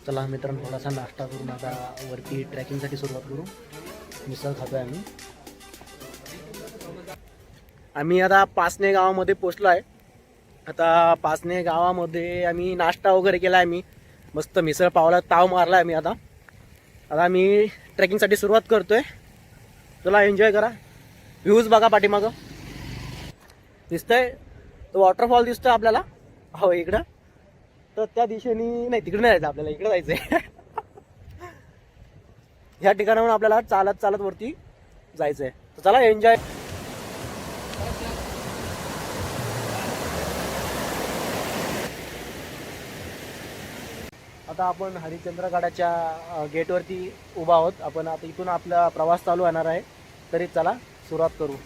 चला मित्रांनो, थोडासा नाश्ता करून आता वरती ट्रॅकिंगसाठी सुरुवात करू. मिसळ खातोय आम्ही आता पासने गावामध्ये पोचलो आहे. आता पासने गावामध्ये आम्ही नाश्ता वगैरे केला आहे. मी मस्त मिसळ पावला, ताव मारला आहे मी. आता आम्ही ट्रेकिंगसाठी सुरुवात करतोय. चला एन्जॉय करा. व्ह्यूज बघा पाठीमागं दिसतंय, तो वॉटरफॉल दिसतोय आपल्याला. हो इकडं, तर त्या दिशेने नाही, तिकडे नाही जायचं आपल्याला, इकडे जायचंय. ह्या ठिकाणाहून आपल्याला चालत चालत वरती जायचंय. तर चला एन्जॉय. आता आपण हरिश्चंद्रगडाच्या गेटवरती उभा आहोत. आपण आता इथून आपला प्रवास चालू होणार आहे. तरी चला सुरुवात करू.